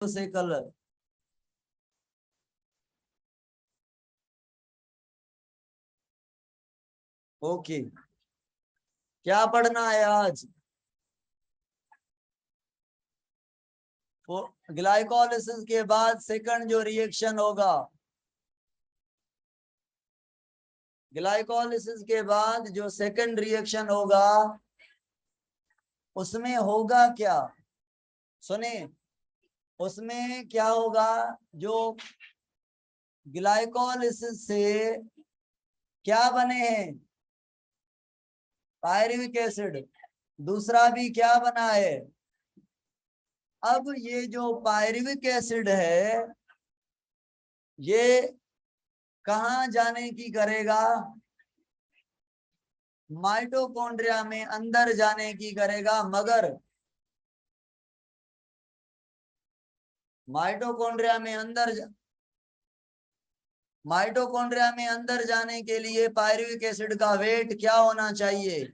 से colour. Okay, क्या पढ़ना है आज? ग्लाइकोलिसिस के बाद सेकंड जो रिएक्शन होगा, ग्लाइकोलिसिस के बाद जो सेकंड रिएक्शन होगा उसमें होगा क्या? सुने, उसमें क्या होगा? जो ग्लाइकोलिसिस से क्या बने हैं? Pyruvic acid. दूसरा भी क्या बना है? अब ये जो पायरुविक एसिड है ये कहाँ जाने की करेगा? माइटोकॉन्ड्रिया में अंदर जाने की करेगा, मगर माइटोकॉन्ड्रिया में अंदर जाने के लिए पायरुविक एसिड का वेट क्या होना चाहिए?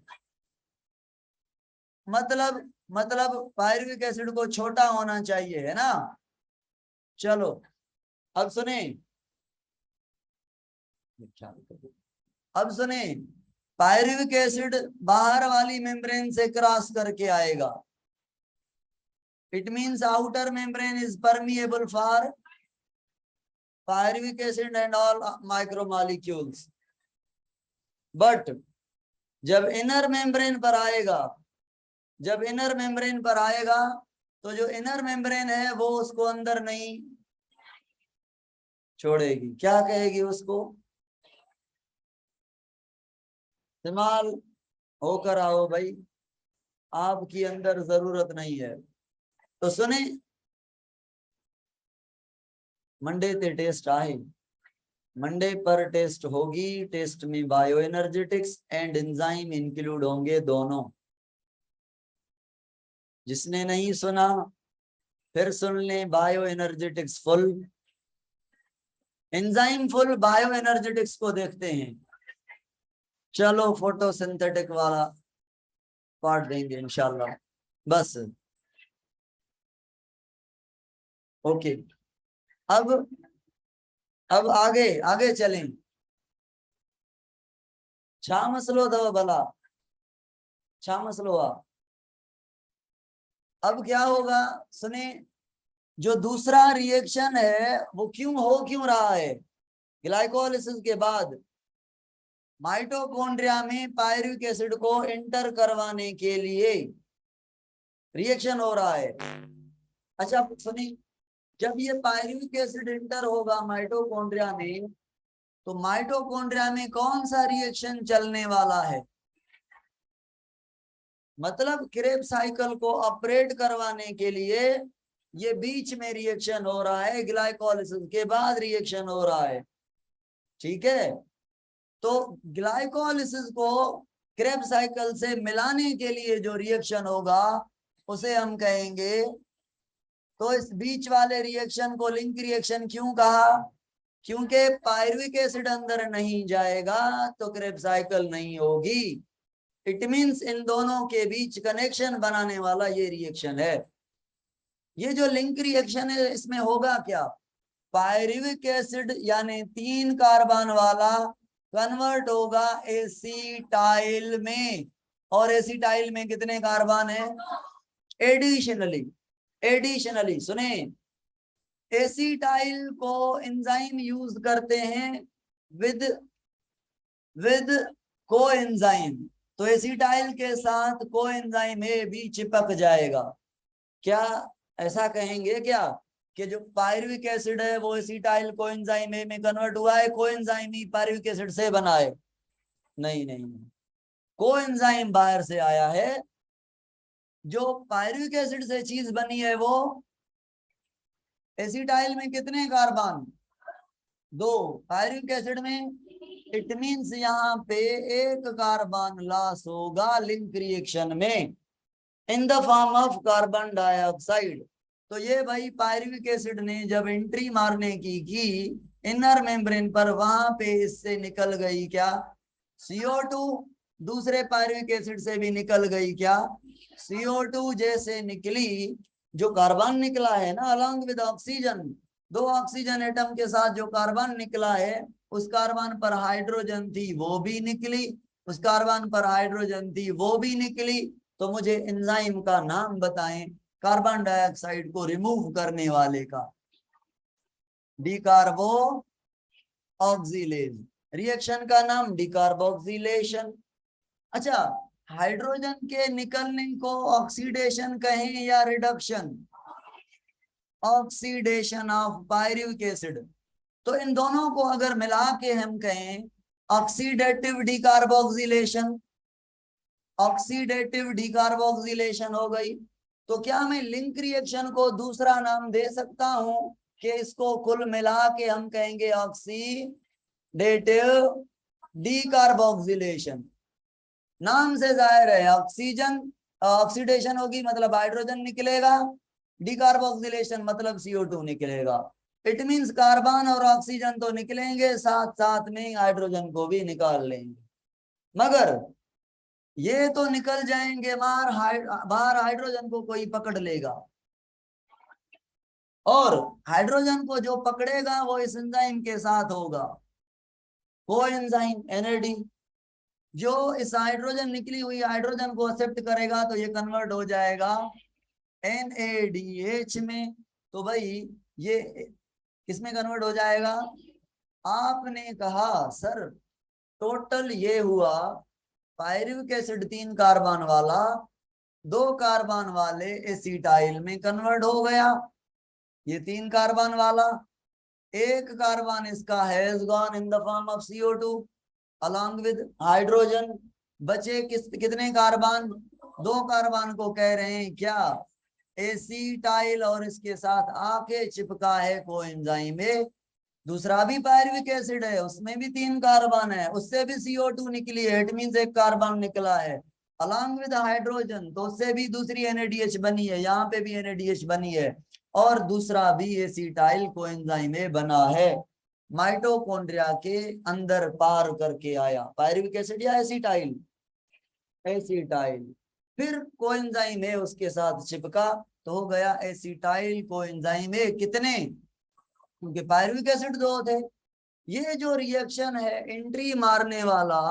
मतलब पायरुविक एसिड को छोटा होना चाहिए, है ना? चलो अब सुने, अब सुने, पायरुविक एसिड बाहर वाली मेम्ब्रेन से क्रॉस करके आएगा। It means outer membrane is permeable for pyruvic acid and all micromolecules, but जब इनर मेम्ब्रेन पर आएगा, तो जो इनर मेम्ब्रेन है वो उसको अंदर नहीं छोड़ेगी। क्या कहेगी उसको? इस्तेमाल होकर आओ भाई, आपकी अंदर जरूरत नहीं है। तो सुने, मंडे ते टेस्ट आए, मंडे पर टेस्ट होगी। टेस्ट में bio energetics and enzyme include होंगे दोनों। जिसने नहीं सुना फिर सुन ले, bio energetics full, enzyme full, bio energetics को देखते हैं। चलो फोटोसिंथेटिक वाला पार्ट देंगे इंशाल्लाह। बस ओके, अब आगे आगे चलें। छा मसलो दो भला, छा मसलो आ। अब क्या होगा? सुने, जो दूसरा रिएक्शन है वो क्यों रहा है? ग्लाइकोलिसिस के बाद माइटोकॉन्ड्रिया में पायरुविक एसिड को एंटर करवाने के लिए रिएक्शन हो रहा है। अच्छा सुनिए, जब ये पायरुविक एसिड एंटर होगा माइटोकॉन्ड्रिया में, तो माइटोकॉन्ड्रिया में कौन सा रिएक्शन चलने वाला है? मतलब क्रेब साइकिल को ऑपरेट करवाने के लिए ये बीच में रिएक्शन हो रहा है, ग्लाइकोलिसिस के बाद रिएक्शन हो रहा है। ठीक है, तो ग्लाइकोलिसिस को क्रेब साइकिल से मिलाने के लिए जो रिएक्शन होगा उसे हम कहेंगे। तो इस बीच वाले रिएक्शन को लिंक रिएक्शन क्यों कहा? क्योंकि पायरुविक एसिड अंदर नहीं जाएगा तो क्रेब साइकिल नहीं होगी। इट मींस इन दोनों के बीच कनेक्शन बनाने वाला ये रिएक्शन है। ये जो लिंक रिएक्शन है इसमें होगा क्या? पायरुविक एसिड यानी 3 कार्बन वाला कन्वर्ट होगा एसिटाइल में, और एसिटाइल में कितने कार्बन है? एडिशनली सुने, एसिटाइल को एंजाइम यूज करते हैं विद कोएंजाइम, तो एसिटाइल के साथ कोएंजाइम ए भी चिपक जाएगा। क्या ऐसा कहेंगे क्या कि जो पायरुविक एसिड है वो एसिटाइल कोएंजाइम ए में कन्वर्ट हुआ है, कोएंजाइम ई पायरुविक एसिड से बना है? नहीं नहीं, कोएंजाइम बाहर से आया है। जो पायरुविक एसिड से चीज बनी है वो एसिटाइल में कितने कार्बन? 2, पायरुविक एसिड में। इट मींस यहाँ पे 1 कार्बन लॉस होगा लिंक रिएक्शन में in the form of carbon dioxide. तो ये भाई पायरुविक एसिड ने जब एंट्री मारने की इनर मेम्ब्रेन पर, वहां पे इससे निकल गई क्या? CO2। दूसरे पायरुविक एसिड से भी निकल गई क्या? CO2 जैसे निकली जो कार्बन निकला है ना along with oxygen, 2 oxygen atom के साथ जो कार्बन निकला है, उस कार्बन पर हाइड्रोजन थी वो भी निकली, उस कार्बन पर हाइड्रोजन थी वो भी निकली। तो मुझे एंजाइम का नाम बताएं कार्बन डाइऑक्साइड को रिमूव करने वाले का। डिकार्बो ऑक्सीलेज, रिएक्शन का नाम डिकार्बोक्सिलेशन। अच्छा, हाइड्रोजन के निकलने को ऑक्सीडेशन कहें या reduction? Oxidation of pyruvic acid. तो इन दोनों को अगर मिला के हम कहें ऑक्सीडेटिव डिकार्बोक्सिलेशन, ऑक्सीडेटिव डिकार्बोक्सिलेशन हो गई। तो क्या मैं लिंक रिएक्शन को दूसरा नाम दे सकता हूं कि इसको कुल मिला के हम कहेंगे ऑक्सीडेटिव डिकार्बोक्सिलेशन? नाम से जाहिर है ऑक्सीजन, ऑक्सीडेशन होगी मतलब हाइड्रोजन निकलेगा, डिकार्बोक्सिलेशन मतलब CO2 निकलेगा। इट मींस कार्बन और ऑक्सीजन तो निकलेंगे, साथ साथ में हाइड्रोजन को भी निकाल लेंगे, मगर ये तो निकल जाएंगे बाहर हाइड्रोजन को कोई पकड़ लेगा, और हाइड्रोजन को जो पकड़ेगा वो इस एंजाइम के साथ होगा, कोएंजाइम NAD। जो इस हाइड्रोजन निकली हुई हाइड्रोजन को एक्सेप्ट करेगा तो ये कन्वर्ट हो जाएगा NADH में। तो भाई ये किसमें कन्वर्ट हो जाएगा? आपने कहा सर टोटल ये हुआ पायरुविक एसिड 3 कार्बन वाला 2 कार्बन वाले एसिटाइल में कन्वर्ट हो गया, ये 3 कार्बन वाला, 1 कार्बन इसका has gone in the form of CO2 along with hydrogen. बचे कितने कार्बन? 2 कार्बन को कह रहे हैं क्या? एसिटाइल, और इसके साथ आके चिपका है कोएंजाइम में। दूसरा भी पायरुविक एसिड है, उसमें भी 3 कार्बन है, उससे भी CO2 निकली है, इट मींस 1 कार्बन निकला है अलॉन्ग विद हाइड्रोजन, तो उससे भी दूसरी NADH बनी है, यहाँ पे भी NADH बनी है, और दूसरा भी एसिटाइल कोएंजाइम में बना है, माइटोकॉन्ड्रिया के अंदर पार करके आया। पायरुविक एसिड या एसिटाइल? एसिटाइल। फिर कोएंजाइम है उसके साथ चिपका, तो हो गया एसिटाइल कोएंजाइम है। कितने? क्योंकि पायरुविक एसिड 2 थे। ये जो रिएक्शन है एंट्री मारने वाला,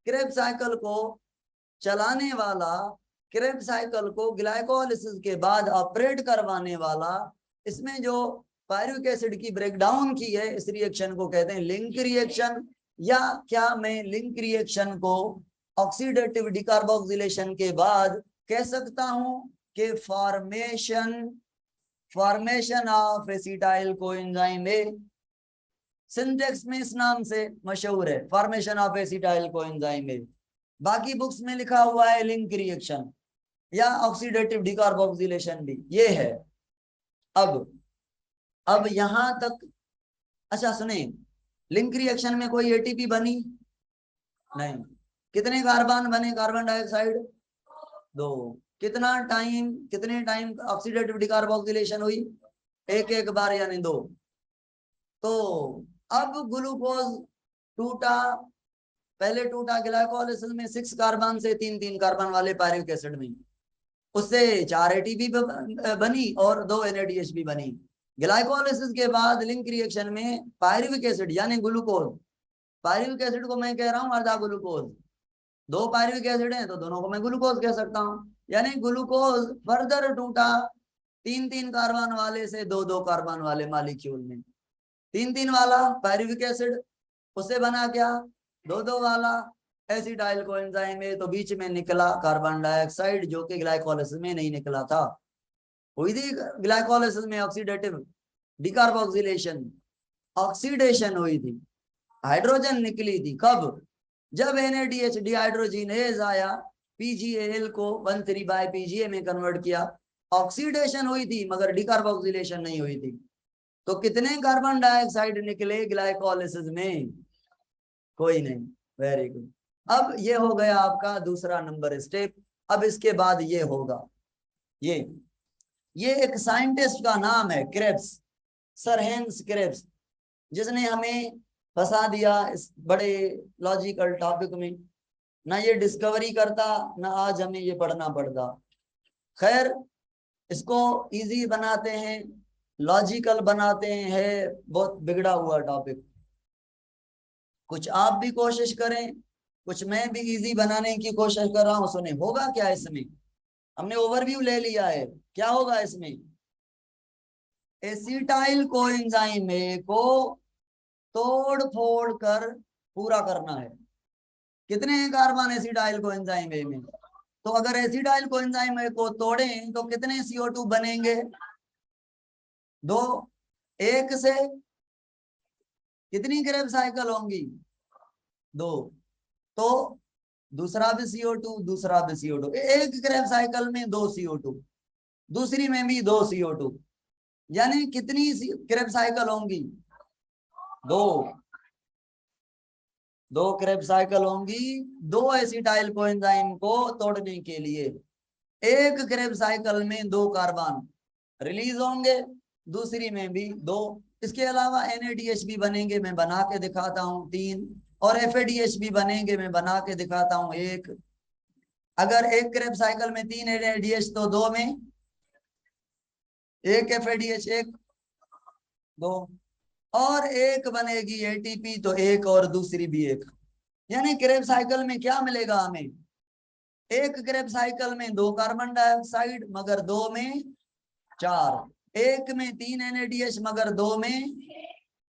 क्रेब्स साइकिल को चलाने वाला, क्रेब्स साइकिल को ग्लाइकोलिसिस के बाद ऑपरेट करवाने वाला, इसमें जो पायरुविक एसिड की ब्रेकडाउन की है, इस रिएक्शन को कहते हैं लिंक रिएक्शन। या क्या मैं लिंक रिएक्शन को ऑक्सीडेटिव डिकार्बोक्सिलेशन के बाद कह सकता हूं कि formation of acetyl coenzyme A? सिंटेक्स में इस नाम से मशहूर है, formation of acetyl coenzyme A. बाकी बुक्स में लिखा हुआ है लिंक रिएक्शन या ऑक्सीडेटिव डिकार्बोक्सिलेशन भी, ये है। अब यहां तक अच्छा सुने, लिंक रिएक्शन में कोई ATP बनी नहीं। कितने कार्बन बने कार्बन डाइऑक्साइड? 2। कितने टाइम ऑक्सीडेटिव डिकार्बोक्सिलेशन हुई? 1 बार यानी 2। तो अब ग्लूकोज टूटा, पहले टूटा ग्लाइकोलाइसिस में 6 कार्बन से 3 कार्बन वाले पायरुविक एसिड में, उससे 4 ATP बनी और 2 NADH भी बनी। ग्लाइकोलाइसिस के बाद लिंक रिएक्शन में पायरुविक एसिड यानी ग्लूकोज, पायरुविक एसिड को मैं कह रहा हूं आधा ग्लूकोज, 2 पायरुविक एसिड है तो दोनों को मैं ग्लूकोज कह सकता हूं, यानी ग्लूकोज फर्दर टूटा 3 कार्बन वाले से 2 कार्बन वाले मॉलिक्यूल में। 3 वाला पायरुविक एसिड, उससे बना क्या? 2 वाला एसिटाइल कोएंजाइम में, तो बीच में निकला कार्बन डाइऑक्साइड जो कि ग्लाइकोलाइसिस में नहीं निकला था। हुई थी ग्लाइकोलाइसिस में ऑक्सीडेटिव डिकार्बोक्सिलेशन, ऑक्सीडेशन हुई थी, हाइड्रोजन निकली थी। कब? जब NADH डिहाइड्रोजिनेज आया, PgAl को 1,3-PGA में कन्वर्ट किया, ऑक्सीडेशन हुई थी मगर डिकार्बोक्सिलेशन नहीं हुई थी। तो कितने कार्बन डाइऑक्साइड निकले ग्लाइकोलाइसिस में? कोई नहीं। Very good. अब ये हो गया आपका दूसरा नंबर स्टेप। अब इसके बाद ये होगा, ये एक साइंटिस्ट का नाम है क्रेब्स, सर हेंस क्रेब्स, जिसने हमें फंसा दिया इस बड़े लॉजिकल टॉपिक में। ना ये डिस्कवरी करता, ना आज हमें ये पढ़ना पड़ता। खैर, इसको इजी बनाते हैं, लॉजिकल बनाते हैं, है बहुत बिगड़ा हुआ टॉपिक। कुछ आप भी कोशिश करें, कुछ मैं भी इजी बनाने की कोशिश कर रहा हूं। सुने होगा क्या इसमें, हमने ओवरव्यू ले लिया है, क्या होगा इसमें? एसिटाइल कोएंजाइम ए को तोड़ फोड़ कर पूरा करना है। कितने हैं कार्बन एसिटाइल कोएंजाइम ए में? तो अगर एसिटाइल कोएंजाइम ए को तोड़ें तो कितने CO2 बनेंगे? 2। एक से कितनी क्रेब साइकिल होंगी? 2। तो दूसरा भी CO2, दूसरा भी CO2, एक क्रेब साइकिल में 2 CO2, दूसरी में भी 2 CO2, यानी कितनी क्रेब साइकिल होंगी? 2। 2 क्रेब साइकिल होंगी 2 एसिटाइल कोएंजाइम को तोड़ने के लिए। एक क्रेब साइकिल में 2 कार्बन रिलीज होंगे, दूसरी में भी 2। इसके अलावा NADH भी बनेंगे, मैं बना के दिखाता हूँ 3, और FADH भी बनेंगे, मैं बना के दिखाता हूँ 1। अगर एक क्रेब साइकिल में 3 NADH तो 2 में 1 FADH, 1 2, और एक बनेगी ATP तो 1 और दूसरी भी 1। यानी क्रेब साइकिल में क्या मिलेगा हमें? एक क्रेब साइकिल में 2 कार्बन डाइऑक्साइड मगर 2 में 4, एक में 3 NADH मगर 2 में,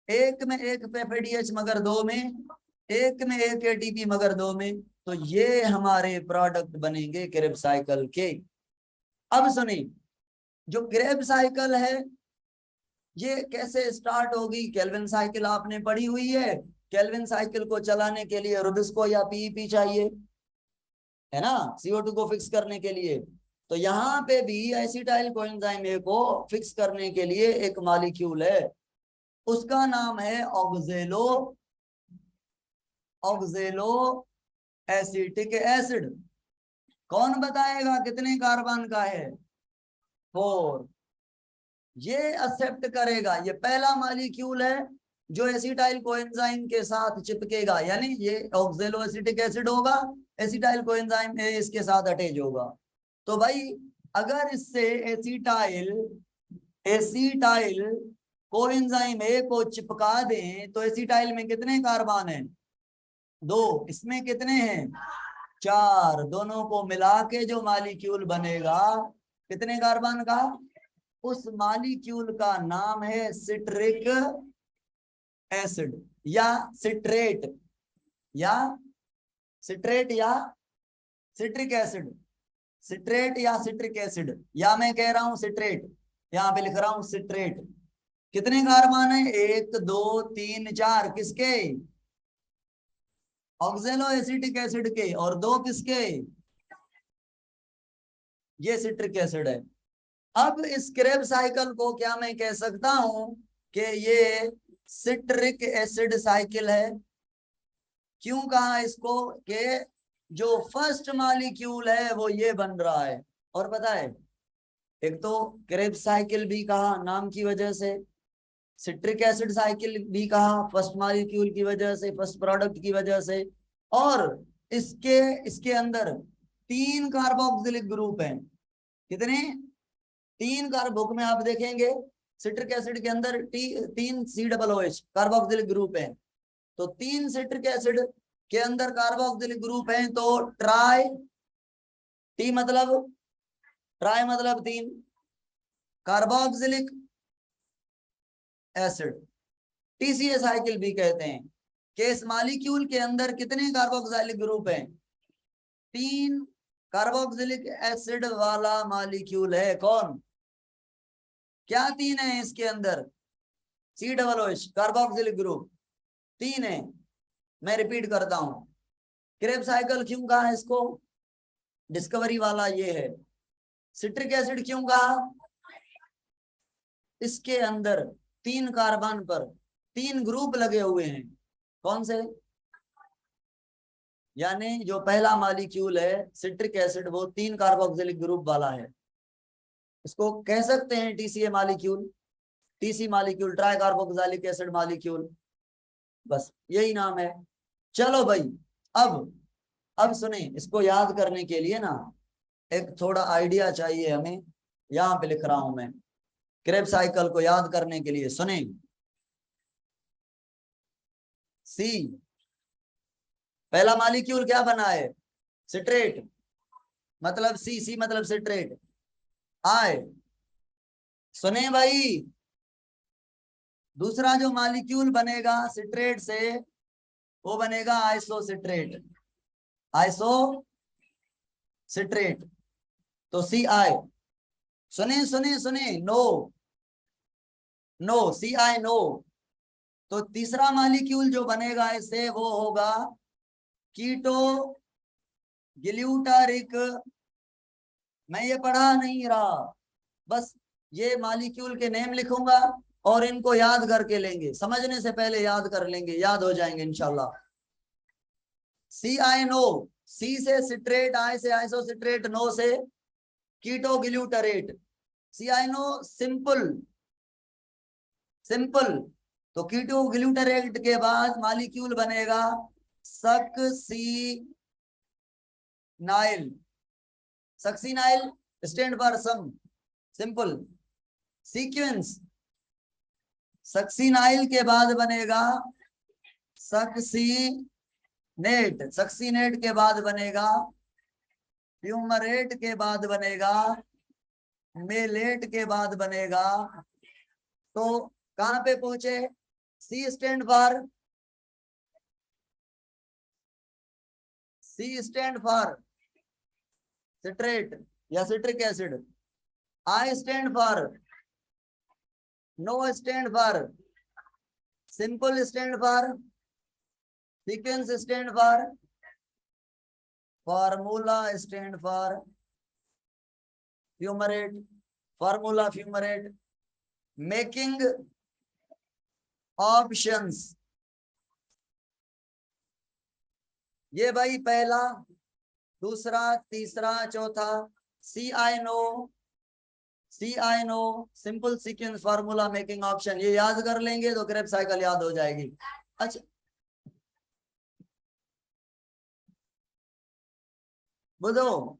एक में 1 FADH मगर 2 में, एक में 1 ATP मगर 2 में। तो ये हमारे प्रोडक्ट बनेंगे क्रेब साइकिल के। अब सुनिए, जो क्रेब साइकिल है ये कैसे स्टार्ट होगी? केल्विन साइकिल आपने पढ़ी हुई है। केल्विन साइकिल को चलाने के लिए रुबिस्को या PEP चाहिए, है ना, CO2 को फिक्स करने के लिए। तो यहाँ पे भी एसिटाइल कोएंजाइम ए को फिक्स करने के लिए एक मॉलिक्यूल है, उसका नाम है ऑक्जेलो एसिटिक एसिड। कौन बताएगा कितने कार्बन का है? 4। ये एक्सेप्ट करेगा, ये पहला मॉलिक्यूल है जो एसिटाइल कोएंजाइम के साथ चिपकेगा, यानी ये ऑक्जेलो एसिटिक एसिड होगा, एसिटाइल कोएंजाइम ए इसके साथ अटैच होगा। तो भाई अगर इससे एसिटाइल एसिटाइल कोएंजाइम ए को चिपका दें तो एसिटाइल में कितने कार्बन हैं? 2। इसमें कितने हैं? 4। दोनों को मिला के जो मॉलिक्यूल बनेगा कितने कार्बन का? उस मॉलिक्यूल का नाम है सिट्रिक एसिड या सिट्रेट, या सिट्रेट या सिट्रिक एसिड, सिट्रेट या सिट्रिक एसिड, या मैं कह रहा हूं सिट्रेट, यहां पे लिख रहा हूं सिट्रेट। कितने कार्बन है? 1 2 3 4, किसके? ऑक्जेलो एसिटिक एसिड के, और 2 किसके? ये सिट्रिक एसिड है। अब इस क्रेब साइकिल को क्या मैं कह सकता हूं कि ये सिट्रिक एसिड साइकिल है? क्यों कहा इसको? कि जो फर्स्ट मॉलिक्यूल है वो ये बन रहा है। और पता है, एक तो क्रेब साइकिल भी कहा नाम की वजह से, सिट्रिक एसिड साइकिल भी कहा फर्स्ट मॉलिक्यूल की वजह से, फर्स्ट प्रोडक्ट की वजह से। और इसके इसके अंदर 3 कार्बोक्सिलिक ग्रुप हैं। कितने? 3 कार्बोक में आप देखेंगे सिट्रिक एसिड के अंदर 3 COOH कार्बोक्सिलिक ग्रुप हैं। तो 3 सिट्रिक एसिड के अंदर कार्बोक्सिलिक ग्रुप हैं, तो ट्राई मतलब 3 कार्बोक्सिलिक एसिड, TCA साइकिल भी कहते हैं। कि इस मॉलिक्यूल के अंदर कितने कार्बोक्सिलिक ग्रुप हैं? 3 कार्बोक्सिलिक एसिड वाला मॉलिक्यूल है। कौन? क्या 3 है इसके अंदर? COOH कार्बोक्सिलिक ग्रुप 3 है। मैं रिपीट करता हूं, क्रेब साइकिल क्यों कहा इसको? डिस्कवरी वाला ये है। सिट्रिक एसिड क्यों कहा? इसके अंदर 3 कार्बन पर 3 ग्रुप लगे हुए हैं। कौन से? यानी जो पहला मॉलिक्यूल है सिट्रिक एसिड वो 3 कार्बोक्सिलिक ग्रुप वाला है। इसको कह सकते हैं TCA molecule, TC molecule, try carboxylic acid molecule, बस यही नाम है। चलो भाई, अब सुने, इसको याद करने के लिए ना एक थोड़ा आइडिया चाहिए हमें यहां पे लिख रहा हूं मैं क्रेब्स साइकिल को याद करने के लिए। सुने, सी पहला मॉलिक्यूल क्या बना है? सिट्रेट, मतलब सी मतलब सिट्रेट। आए, सुने भाई, दूसरा जो मॉलिक्यूल बनेगा सिट्रेट से वो बनेगा आइसोसिट्रेट, आइसोसिट्रेट। तो सी आई, सुने सुने सुने, no no, C I know. तो तीसरा मॉलिक्यूल जो बनेगा इससे वो होगा कीटो ग्लूटारिक। मैं ये पढ़ा नहीं रहा, बस ये मॉलिक्यूल के नेम लिखूंगा और इनको याद करके लेंगे, समझने से पहले याद कर लेंगे, याद हो जाएंगे इंशाल्लाह। सी आई नो, सी से सिट्रेट, आई से आइसोसिट्रेट, नो से keto glutarate. C I no simple, simple. तो कीटो ग्लूटारेट के बाद मॉलिक्यूल बनेगा succinyl. Succinyl stand for some, simple. Sequence, succinyl के बाद बनेगा सक्सीनेट, सक्सीनेट के बाद बनेगा फ्यूमरेट, के बाद बनेगा मेलेट, के बाद बनेगा। तो कहां पे पहुंचे? C stand for, C stand for citrate या citric acid, I stand for no, stand for simple, stand for sequence, stand for formula, stand for fumarate, formula fumarate. Making options, ये भाई पहला, दूसरा, तीसरा, चौथा। C I no, C I no, simple, sequence, formula, making option, ये याद कर लेंगे तो क्रेब्स साइकिल याद हो जाएगी। अच्छा, बुझो,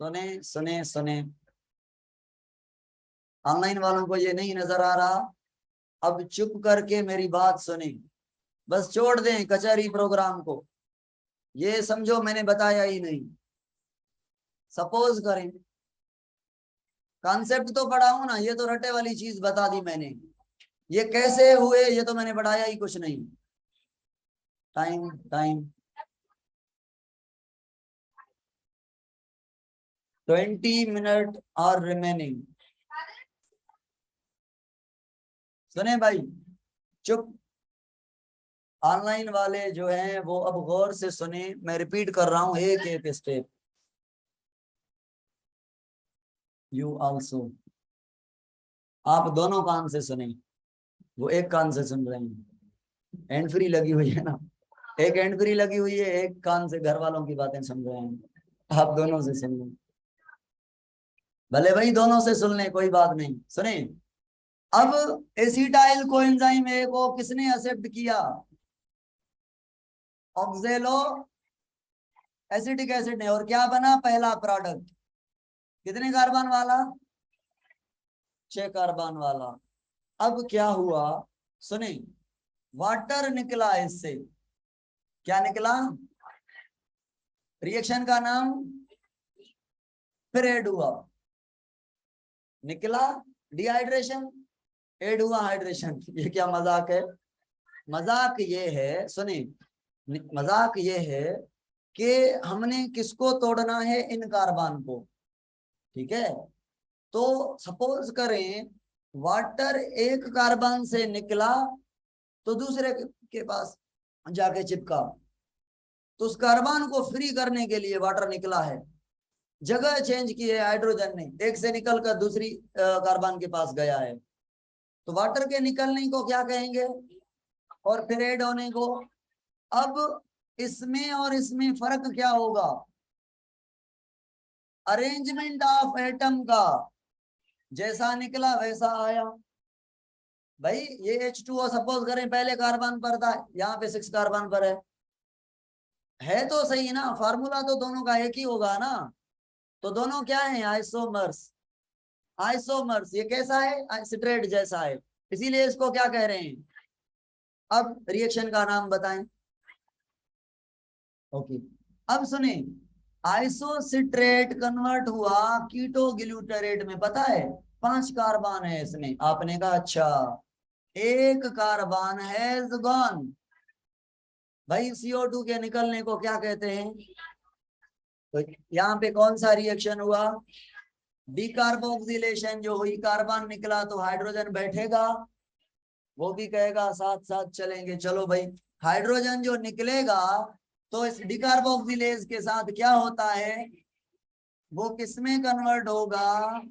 सुने सुने सुने, ऑनलाइन वालों को ये नहीं नजर आ रहा, अब चुप करके मेरी बात सुने, बस छोड़ दें कचहरी प्रोग्राम को, ये समझो मैंने बताया ही नहीं। सपोज करें, कॉन्सेप्ट तो पढ़ा हूं ना, ये तो रटे वाली चीज बता दी मैंने, ये कैसे हुए ये तो मैंने बढ़ाया ही कुछ नहीं। टाइम टाइम 20 मिनट और रिमेनिंग। सुने भाई, चुप। ऑनलाइन वाले जो हैं वो अब गौर से सुने, मैं रिपीट कर रहा हूं एक एक स्टेप। यू आल्सो, आप दोनों कान से सुने, वो एक कान से सुन रहे हैं, हैंड फ्री लगी हुई है ना, एक हैंड फ्री लगी हुई है, एक कान से घर वालों की बातें सुन रहे हैं, आप दोनों से सुन लें, भले भाई दोनों से सुन लें, कोई बात नहीं। सुने, अब एसिटाइल कोएंजाइम ए को किसने एक्सेप्ट किया? ऑक्जेलो एसिटिक एसिड ने, और क्या बना पहला प्रोडक्ट? कितने कार्बन वाला? 6 कार्बन वाला। अब क्या हुआ? सुने, वाटर निकला इससे, क्या निकला? रिएक्शन का नाम फिर ऐड हुआ, निकला डिहाइड्रेशन, ऐड हुआ हाइड्रेशन। ये क्या मजाक है? मजाक ये है, सुने, मजाक ये है कि हमने किसको तोड़ना है? इन कार्बन को, ठीक है। तो सपोज करें वाटर एक कार्बन से निकला तो दूसरे के पास जाके चिपका, तो उस कार्बन को फ्री करने के लिए वाटर निकला है, जगह चेंज की है हाइड्रोजन ने, एक से निकलकर दूसरी कार्बन के पास गया है, तो वाटर के निकलने को क्या कहेंगे? और फिर ऐड होने को। अब इसमें और इसमें फर्क क्या होगा? अरेंजमेंट ऑफ एटम का, जैसा निकला वैसा आया। भाई ये H2O सपोज करें पहले कार्बन पर था, यहाँ पे 6 कार्बन पर है, है तो सही ना, फार्मूला तो दोनों का एक ही होगा ना। तो दोनों क्या है, आइसोमर्स। आइसोमर्स ये कैसा है, सिट्रेट जैसा है, इसीलिए इसको क्या कह रहे हैं। अब रिएक्शन का नाम बताएं। ओके, अब सुने, आइसोसिट्रेट कन्वर्ट हुआ कीटो ग्लूटारेट में, पता है 5 कार्बन है इसमें। आपने कहा अच्छा, एक कार्बन है गॉन। भाई CO2 के निकलने को क्या कहते हैं। तो यहाँ पे कौन सा रिएक्शन हुआ, डिकार्बोक्सिलेशन जो हुई, कार्बन निकला तो हाइड्रोजन बैठेगा, वो भी कहेगा साथ साथ चलेंगे। चलो भाई, हाइड्रोजन जो निकलेगा तो इस डिकार्बोक्सिलेज के साथ क्या होता है, वो किसमें कन्वर्ट होगा,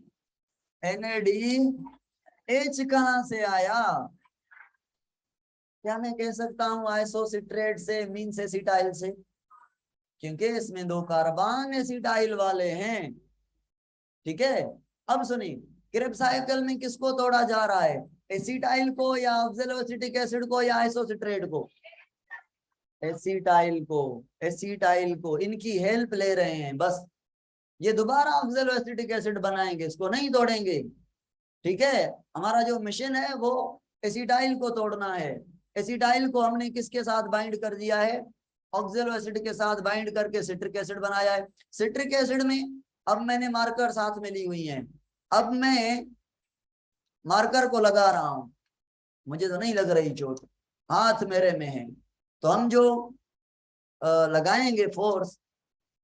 NADH। कहां से आया, क्या मैं कह सकता हूं आइसोसिट्रेट से, मीन्स एसिटाइल से, क्योंकि इसमें 2 कार्बन एसिटाइल वाले हैं। ठीक है, अब सुनिए, क्रेब्स साइकिल में किसको तोड़ा जा रहा है, एसिटाइल को या ऑक्सैलोएसिटिक एसिड को या आइसोसिट्रेट को, एसिटाइल को। एसिटाइल को, इनकी हेल्प ले रहे हैं बस। ये दोबारा ऑक्सैलोएसिटिक एसिड बनाएंगे, इसको नहीं तोड़ेंगे। ठीक है, हमारा जो मिशन है वो एसिटाइल को तोड़ना है। एसिटाइल को हमने किसके साथ बाइंड कर दिया है, ऑक्सैलो एसिड के साथ बाइंड करके सिट्रिक एसिड बनाया है। सिट्रिक एसिड में अब मैंने मार्कर साथ में ली हुई हैं। अब मैं मार्कर को लगा रहा हूं, मुझे तो नहीं लग रही चोट, हाथ मेरे में है। तो हम जो लगाएंगे फोर्स,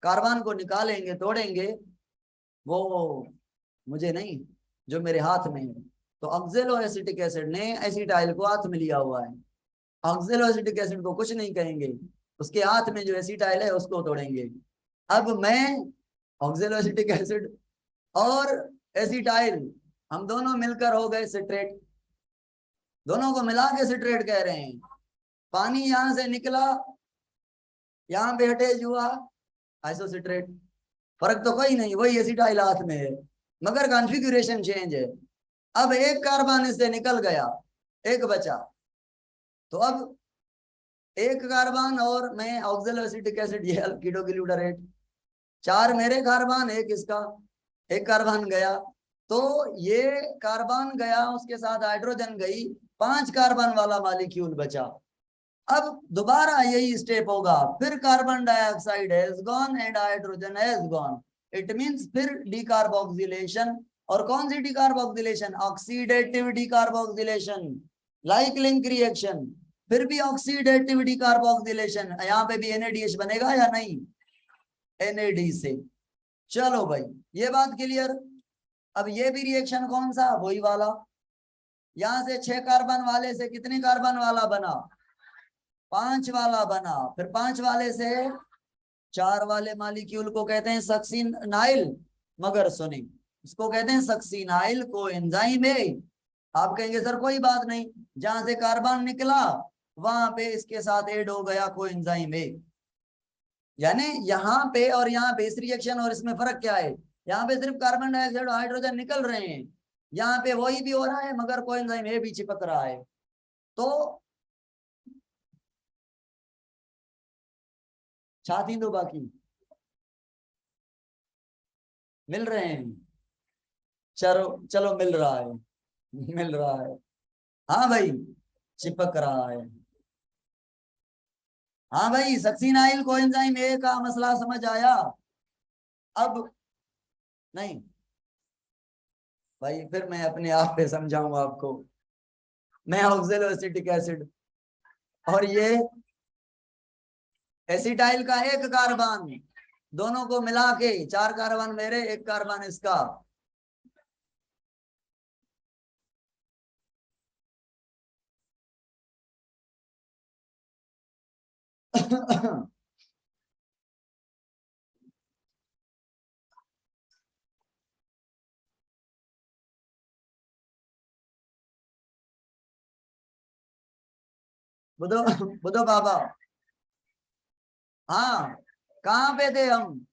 कार्बन को निकालेंगे तोड़ेंगे, वो मुझे नहीं, जो मेरे हाथ में है। तो ऑक्सैलो एसिटिक एसिड ने एसिटाइल को हाथ में लिया हुआ है। ऑक्सैलो एसिटिक एसिड को कुछ नहीं कहेंगे, उसके हाथ में जो एसिटाइल है उसको तोड़ेंगे। अब मैं ऑक्सैलो एसिटिक एसिड और एसिटाइल, हम दोनों मिलकर हो गए सिट्रेट। दोनों को मिला के सिट्रेट कह रहे हैं। पानी यहां से निकला, यहाँ पे अटैच हुआ, आइसोसिट्रेट। फर्क तो कोई नहीं, वही एसिटाइल हाथ में है, मगर कॉन्फ़िगरेशन चेंज है। अब एक कार्बन इससे निकल गया, एक बचा। तो अब एक कार्बन और मैं ऑक्सैलो एसिटिक एसिड, ये कीटोग्लूटारेट, 4 मेरे कार्बन एक इसका, एक कार्बन गया। तो ये कार्बन गया, उसके साथ हाइड्रोजन गई, 5 कार्बन वाला मॉलिक्यूल बचा। अब दोबारा यही स्टेप होगा, फिर carbon dioxide has gone and hydrogen has gone, it means फिर डिकार्बोक्सिलेशन। और कौन सी decarboxylation, oxidative decarboxylation, like link reaction. फिर भी ऑक्सीडेटिव डिकार्बोक्सिलेशन, यहाँ पे भी NADH बनेगा या नहीं, NAD से। चलो भाई, ये बात क्लियर। अब ये भी रिएक्शन कौन सा, वही वाला। यहां से 6 कार्बन वाले से कितने कार्बन वाला बना, 5 वाला बना। फिर 5 वाले से 4 वाले मॉलिक्यूल को कहते हैं सक्सिनाइल। मगर सुनी, इसको कहते हैं सक्सिनाइल को एंजाइम है। आप कहेंगे सर कोई बात नहीं, जहां से कार्बन निकला वहां पे इसके साथ ऐड हो गया को एंजाइम है। यानी यहाँ पे और यहाँ पे इस रिएक्शन और इसमें फर्क क्या है, यहाँ पे सिर्फ कार्बन डाइऑक्साइड और हाइड्रोजन निकल रहे हैं, यहाँ पे वही भी हो रहा है मगर कोएंजाइम ए भी चिपक रहा है। तो छाती दो बाकी मिल रहे हैं, चलो चलो मिल रहा है, मिल रहा है। हाँ भाई, चिपक रहा है। हाँ भाई, सक्सिनाइल कोएंजाइम ए का मसला समझ आया। अब नहीं भाई, फिर मैं अपने आप पे समझाऊंगा आपको। मैं ऑक्सैलो एसिटिक एसिड और ये एसिटाइल का एक कार्बन, दोनों को मिला के 4 कार्बन मेरे, एक कार्बन इसका। बुधो, बुधो बाबा। हाँ, कहाँ पे थे हम,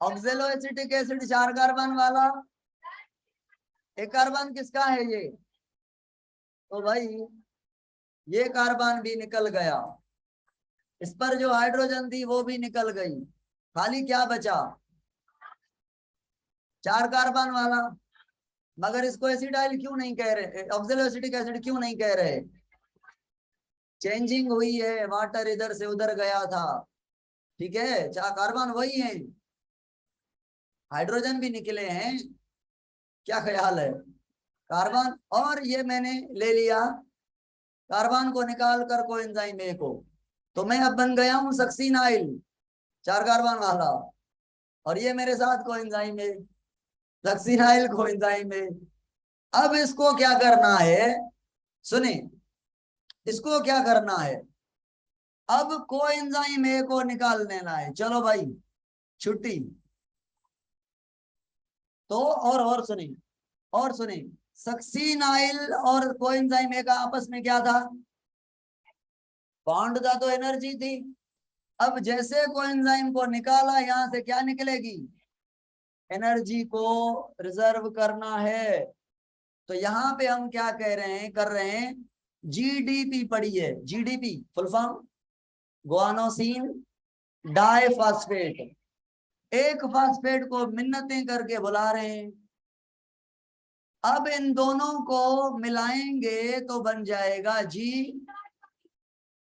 ऑक्सैलो एसिटिक एसिड 4 कार्बन वाला, एक कार्बन किसका है ये, तो भाई ये कार्बन भी निकल गया। इस पर जो हाइड्रोजन थी वो भी निकल गई, खाली क्या बचा, 4 कार्बन वाला। मगर इसको एसिडाइल क्यों नहीं कह रहे, ऑक्सैलोएसिटिक एसिड क्यों नहीं कह रहे? चेंजिंग हुई है, वाटर इधर से उधर गया था, ठीक है, 4 कार्बन वही है, हाइड्रोजन भी निकले हैं, क्या ख्याल है? कार्बन, और ये मैंने ले लिया कार्बन को निकाल कर कोएंजाइम ए को, तो मैं अब बन गया हूं सक्सीनाइल, 4 कार्बन वाला, और ये मेरे साथ coenzyme A, succinyl coenzyme A. अब इसको क्या करना है, सुने, इसको क्या करना है, अब कोएंजाइम ए को निकाल लेना है, चलो भाई छुट्टी। तो और सुने, और सुने, सक्सीनाइल और कोएंजाइम ए का आपस में क्या था, बॉन्ड था, तो एनर्जी थी। अब जैसे कोएंजाइम को निकाला, यहां से क्या निकलेगी, एनर्जी को रिजर्व करना है। तो यहाँ पे हम क्या कह रहे हैं, कर रहे हैं, जीडीपी पढ़ी है, GDP full form guanosine diphosphate, एक फास्फेट को मिन्नतें करके बुला रहे हैं। अब इन दोनों को मिलाएंगे तो बन जाएगा जी।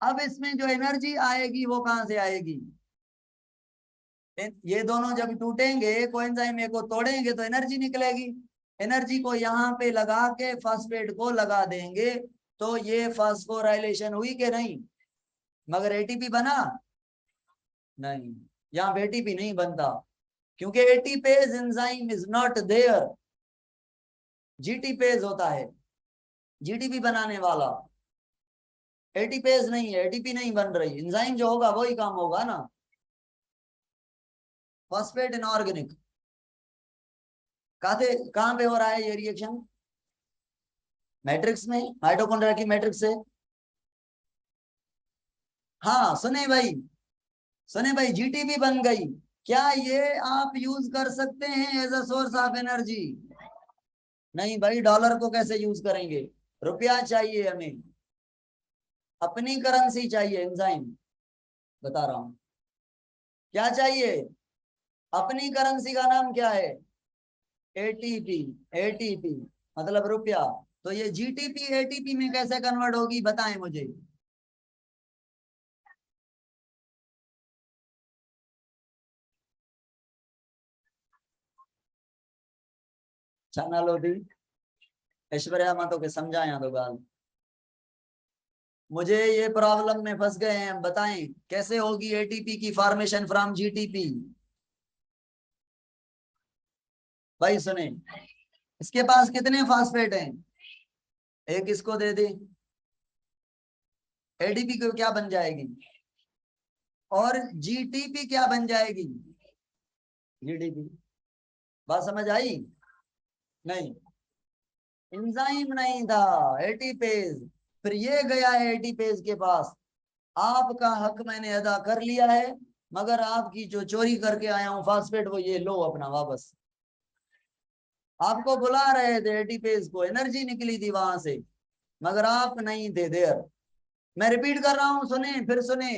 अब इसमें जो एनर्जी आएगी वो कहां से आएगी, ये दोनों जब टूटेंगे, कोएंजाइम ए को तोड़ेंगे तो एनर्जी निकलेगी, एनर्जी को यहाँ पे लगा के फास्फेट को लगा देंगे, तो ये फास्फोराइलेशन हुई कि नहीं, मगर एटीपी बना नहीं, यहाँ पे एटीपी नहीं बनता, क्योंकि ATPase enzyme is not there, GTPase होता है जीटीपी बनाने वाला, एटीपेज नहीं है, एटीपी नहीं बन रही, एंजाइम जो होगा वही काम होगा ना। फॉस्फेट इनऑर्गेनिक कहां पे हो रहा है ये रिएक्शन, मैट्रिक्स में, माइटोकॉन्ड्रिया की मैट्रिक्स से। हाँ सुने भाई, सुने भाई, जीटीपी बन गई, क्या ये आप यूज कर सकते हैं as a source of energy? नहीं भाई, डॉलर को कैसे यूज करेंगे, रुपया चाहिए हमें, अपनी करेंसी चाहिए, एंजाइम बता रहा हूं, क्या चाहिए, अपनी करेंसी का नाम क्या है, एटीपी, एटीपी मतलब रुपया। तो ये जीटीपी एटीपी में कैसे कन्वर्ट होगी, बताएं मुझे। चैनल होती ऐश्वर्या मातो के समझाया तो गाल, मुझे ये प्रॉब्लम में फंस गए हैं, बताएं कैसे होगी एटीपी की फॉर्मेशन फ्रॉम जीटीपी। भाई सुने, इसके पास कितने फास्फेट हैं, एक इसको दे दे, एडीपी को क्या बन जाएगी, और जीटीपी क्या बन जाएगी, जीडीपी। बात समझ आई? नहीं, एंजाइम नहीं था, एटीपेज, फिर ये गया है एटीपेज के पास, आपका हक मैंने अदा कर लिया है, मगर आपकी जो चोरी करके आया हूं फास्फेट, वो ये लो अपना वापस। आपको बुला रहे थे एटीपेज को, एनर्जी निकली थी वहां से, मगर आप नहीं थे देयर। मैं रिपीट कर रहा हूं, सुने फिर सुने,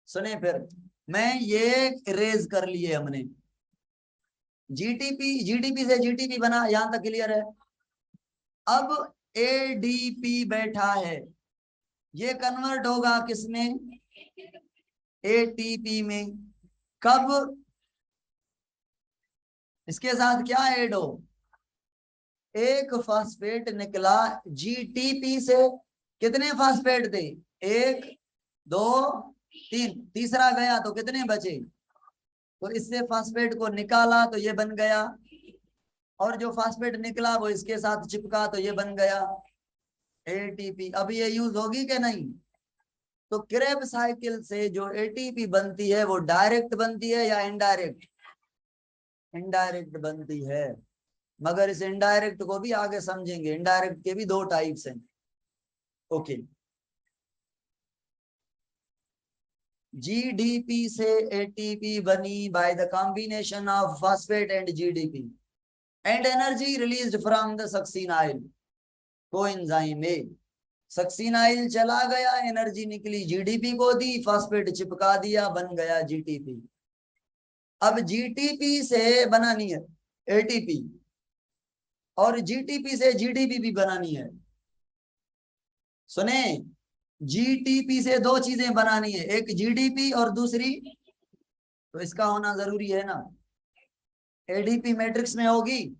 सुने फिर, मैं ये रेज कर लिए हमने, जीटीपी, जीडीपी से जीटीपी बना, यहां तक क्लियर है। अब एडीपी बैठा है, ये कन्वर्ट होगा किसमें, एटीपी में। कब, इसके साथ क्या ऐड हो, एक फास्फेट निकला जीटीपी से, कितने फास्फेट थे, 1 2 3, तीसरा गया तो कितने बचे, तो इससे फास्फेट को निकाला तो ये बन गया, और जो फास्फेट निकला वो इसके साथ चिपका तो ये बन गया एटीपी। अब ये यूज होगी कि नहीं? तो क्रेब साइकिल से जो एटीपी बनती है वो डायरेक्ट बनती है या इनडायरेक्ट, इनडायरेक्ट बनती है, मगर इस इनडायरेक्ट को भी आगे समझेंगे, इनडायरेक्ट के भी 2 टाइप्स हैं। ओके, जीडीपी से एटीपी बनी by the combination of phosphate and GDP, and energy released from the succinyl coenzyme A. Succinyl चला गया, एनर्जी निकली, जीडीपी को दी, फास्फेट चिपका दिया, बन गया जीटीपी। अब जीटीपी से बनानी है एटीपी, और जीटीपी से जीडीपी भी बनानी है। सुने, जीटीपी से दो चीजें बनानी है, एक जीडीपी और दूसरी, तो इसका होना जरूरी है ना। एडीपी मैट्रिक्स में होगी,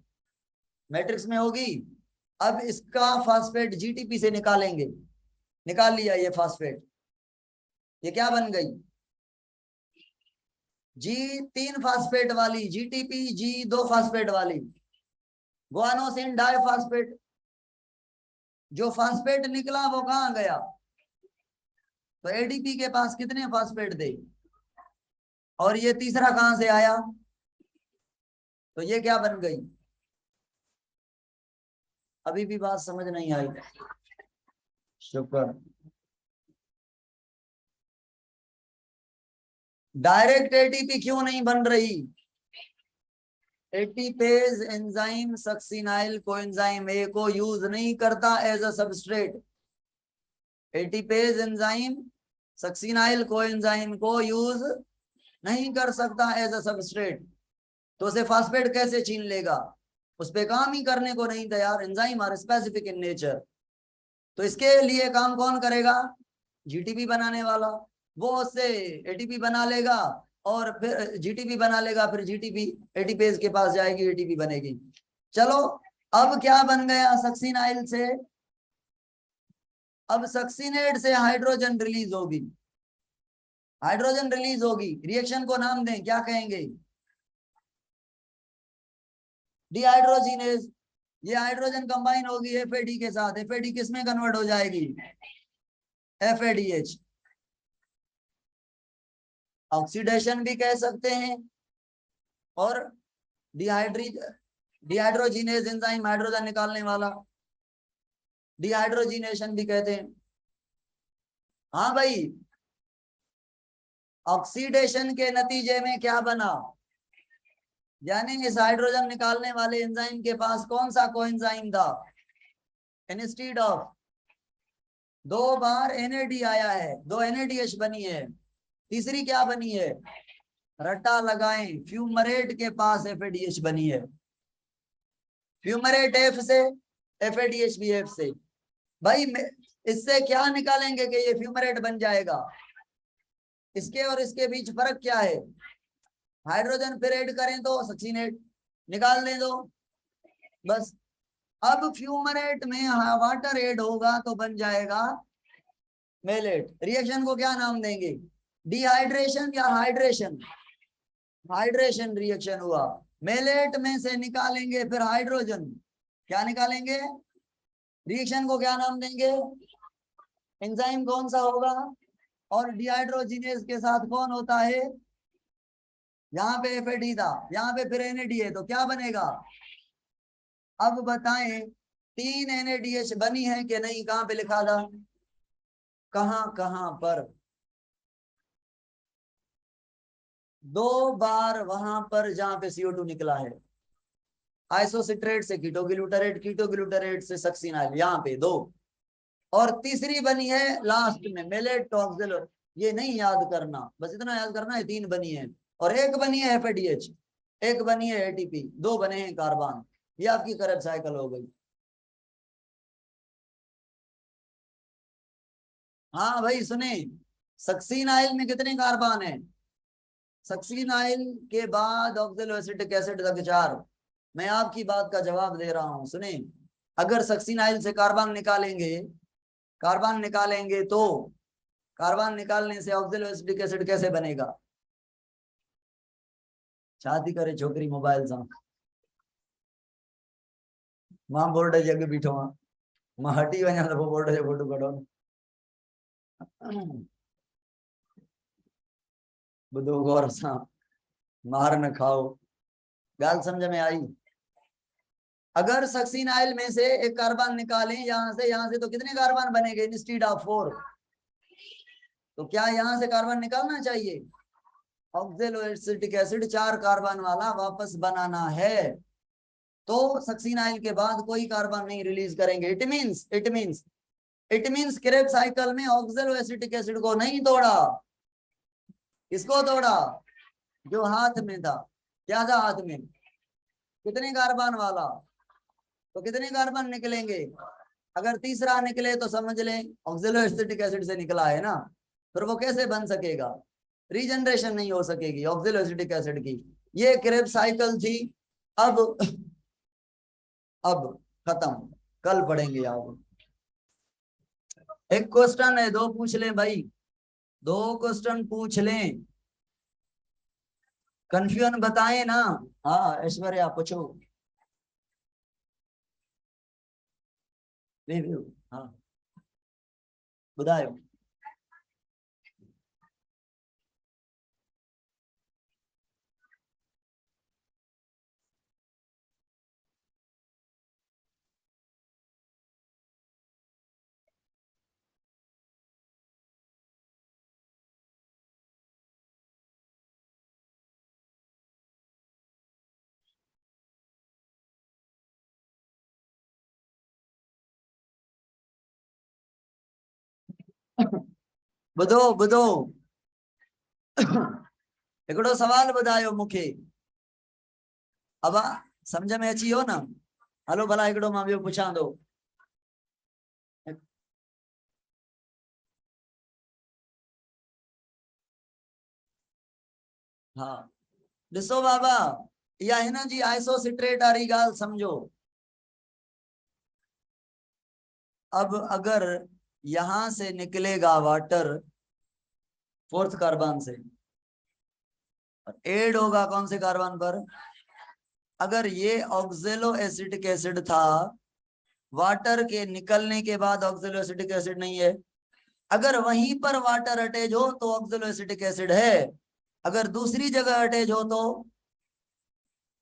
मैट्रिक्स में होगी। अब इसका फास्फेट जीटीपी से निकालेंगे, निकाल लिया ये फास्फेट, ये क्या बन गई, जी 3 फास्फेट वाली जीटीपी, जी 2 फास्फेट वाली गुआनोसिन डाइफास्फेट। जो फास्फेट निकला वो कहां गया, तो एडीपी के पास कितने फास्फेट थे, और ये तीसरा कहां से आया, तो ये क्या बन गई। अभी भी बात समझ नहीं आई, शुक्र। डायरेक्ट एटीपी क्यों नहीं बन रही, ATPase enzyme succinyl coenzyme A को यूज नहीं करता as a substrate. ATPase enzyme succinyl coenzyme को यूज नहीं कर सकता एज अ सबस्ट्रेट, तो उसे फास्फेट कैसे छीन लेगा, उस पे काम ही करने को नहीं तैयार। Enzyme are specific in nature, तो इसके लिए काम कौन करेगा, जीटीपी बनाने वाला, वो उससे एटीपी बना लेगा, और फिर जीटीपी बना लेगा, फिर जीटीपी एटीपेज के पास जाएगी, एटीपी बनेगी। चलो, अब क्या बन गया सक्सिनाइल से, अब सक्सिनेट से हाइड्रोजन रिलीज होगी, हाइड्रोजन रिलीज होगी, रिएक्शन को नाम दें, क्या कहेंगे, डिहाइड्रोजिनेज। ये हाइड्रोजन कंबाइन होगी एफएडी के साथ, एफएडी किस में कन्वर्ट हो जाएगी, एफएडीएच। ऑक्सीडेशन भी कह सकते हैं, और डिहाइड्रोजिनेज एंजाइम हाइड्रोजन निकालने वाला, डिहाइड्रोजिनेशन भी कहते हैं। हाँ भाई, ऑक्सीडेशन के नतीजे में क्या बना, यानी इस हाइड्रोजन निकालने वाले एंजाइम के पास कौन सा कोएंजाइम था, इंस्टेड ऑफ 2 बार एनएडी आया है, 2 NADH बनी है, तीसरी क्या बनी है, रट्टा लगाएं, फ्यूमरेट के पास एफएडीएच बनी है, फ्यूमरेट एफ से, एफएडीएच भी एफ से। भाई इससे क्या निकालेंगे कि ये फ्यूमरेट बन जाएगा, इसके और इसके बीच फर्क क्या है, हाइड्रोजन फिर ऐड करें तो सक्सीनेट, निकाल दें तो बस। अब फ्यूमरेट में वाटर ऐड होगा तो बन जाएगा मेलेट। रिएक्शन को क्या नाम देंगे, डिहाइड्रेशन या हाइड्रेशन, हाइड्रेशन रिएक्शन हुआ। मेलेट में से निकालेंगे फिर हाइड्रोजन, क्या निकालेंगे, रिएक्शन को क्या नाम देंगे, एंजाइम कौन सा होगा, और डिहाइड्रोजिनेज के साथ कौन होता है, यहाँ पे एफएडी था, यहाँ पे फिर एनएडी है, तो क्या बनेगा। अब बताएं 3 NADH बनी है कि नहीं, कहां पे लिखा था, कहां कहां पर, 2 बार वहां पर जहां पे CO2 निकला है, आइसोसिट्रेट से कीटोग्लूटारेट, कीटोग्लूटारेट से सक्सिनाइल, यहाँ पे 2, और तीसरी बनी है लास्ट में मेलेट टॉक्सिल। ये नहीं याद करना, बस इतना याद करना है 3 बनी है, और एक बनी है एफएडीएच, एक बनी है एटीपी, 2 बने हैं कार्बन। ये आपकी करेक्ट साइकिल हो गई। हाँ भाई सुने, सक्सीनाइल में कितने कार्बन है, सक्सीनाइल के बाद ऑक्सैलोएसिटिक एसिड तक 4। मैं आपकी बात का जवाब दे रहा हूं, सुने, अगर सक्सीनाइल से कार्बन निकालेंगे, कार्बन निकालेंगे तो कार्बन निकालने से ऑक्सैलोएसिटिक एसिड कैसे बनेगा, शादी करे छोकरी मोबाइल सा, मां बोर्ड जगह बीठो मां हटी वञा तो बोर्ड जो फोटो कढो, बुधो गौर सा, मार न खाओ। गाल समझ में आई। अगर सक्सीनाइल में से एक कार्बन निकालें यहाँ से तो कितने कार्बन बनेंगे, इंस्टेड ऑफ 4, तो क्या यहाँ से कार्बन निकालना चाहिए, ऑक्सैलोएसिटिक एसिड 4 कार्बन वाला वापस बनाना है, तो सक्सीनाइल के बाद कोई कार्बन नहीं रिलीज करेंगे। It means it means Krebs cycle में ऑक्सैलो एसिटिक एसिड को नहीं तोड़ा, किसको तोड़ा? जो हाथ में था। क्या था हाथ में? कितने कार्बन वाला? तो कितने कार्बन निकलेंगे? अगर तीसरा निकले तो समझ लें ऑक्सैलो एसिटिक एसिड से निकला है ना, फिर वो कैसे बन सकेगा? रीजनरेशन नहीं हो सकेगी ऑक्सैलो एसिटिक एसिड की। ये क्रेब साइकिल थी। अब अब खत्म, कल पढ़ेंगे आप। एक क्वेश्चन है, दो पूछ लें भाई, दो क्वेश्चन पूछ लें, कंफ्यूजन बताएं ना। हाँ ऐश्वर्या पूछो। रिव्यू, हाँ बताओ। बुधो बुधो हिकिड़ो सवाल ॿुधायो मूंखे, अब समझ में अची वियो न? हलो भला हिकिड़ो मां ॿियो पुछां थो। हाँ ॾिसो बाबा, इहा हिन जी आइसोसिट्रेट वारी ॻाल्हि सम्झो। अब अगर यहां से निकलेगा वाटर फोर्थ कार्बन से, एड होगा कौन से कार्बन पर? अगर ये ऑक्सैलो एसिटिक एसिड था, वाटर के निकलने के बाद ऑक्सैलो एसिटिक एसिड नहीं है। अगर वहीं पर वाटर अटैच हो तो ऑक्सैलो एसिटिक एसिड है, अगर दूसरी जगह अटैच हो तो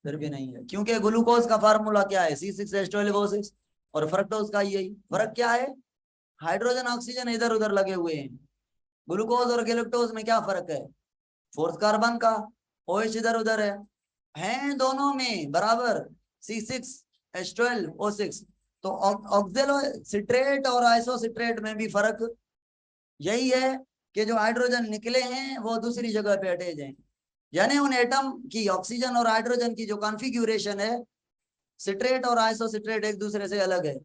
फिर भी नहीं है। क्योंकि ग्लूकोज का फार्मूला क्या है? C6H12O6। और फ्रक्टोज का यही फर्क क्या है? हाइड्रोजन ऑक्सीजन इधर उधर लगे हुए हैं। ग्लूकोज और गैलेक्टोज में क्या फर्क है? फोर्थ कार्बन का OH इधर उधर है, हैं दोनों में बराबर C6H12O6। तो ऑक्सैलो सिट्रेट और आइसोसिट्रेट में भी फर्क यही है कि जो हाइड्रोजन निकले हैं वो दूसरी जगह पे अटैच हैं। यानी उन एटम की ऑक्सीजन और हाइड्रोजन की जो कॉन्फ़िगरेशन है, सिट्रेट और आइसोसिट्रेट एक दूसरे से अलग है।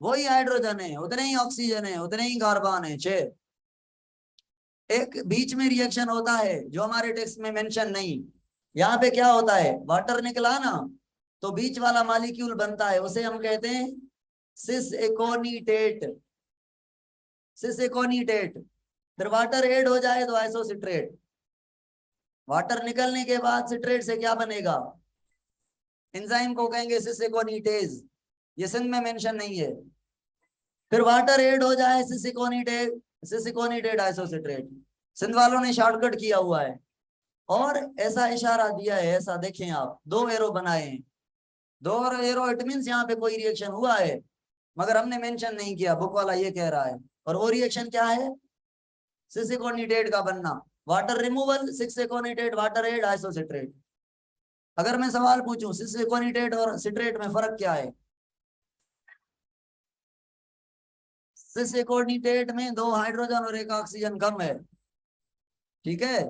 वही हाइड्रोजन है, उतने ही ऑक्सीजन है, उतने ही कार्बन है, 6। एक बीच में रिएक्शन होता है जो हमारे टेक्स्ट में मेंशन नहीं। यहाँ पे क्या होता है, वाटर निकला ना, तो बीच वाला मॉलिक्यूल बनता है, उसे हम कहते हैं सिस एकोनीटेट। सिस एकोनीटेट। फिर वाटर ऐड हो जाए तो आइसोसिट्रेट। वाटर निकलने के बाद सिट्रेट से क्या बनेगा? एंजाइम को कहेंगे सिस एकोनीटेज। ये सिंध में मेंशन नहीं है। फिर वाटर ऐड हो जाए सिस एकोनीटेट आइसोसिट्रेट। सिंध वालों ने शॉर्टकट किया हुआ है और ऐसा इशारा दिया है, ऐसा देखें आप, दो एरो बनाए हैं। दो एरो इट मींस यहाँ पे कोई रिएक्शन हुआ है, मगर हमने मेंशन नहीं किया, बुक वाला ये कह रहा है। और वो रिएक्शन क्या है? सिस एकोनीटेट का बनना, वाटर रिमूवल, सिस एकोनीटेट, वाटर एड, आइसोसिट्रेट। अगर मैं सवाल पूछूं सिस एकोनीटेट और सिट्रेट में फर्क क्या है? सिस एकोनीटेट में 2 हाइड्रोजन और 1 ऑक्सीजन कम है, ठीक है।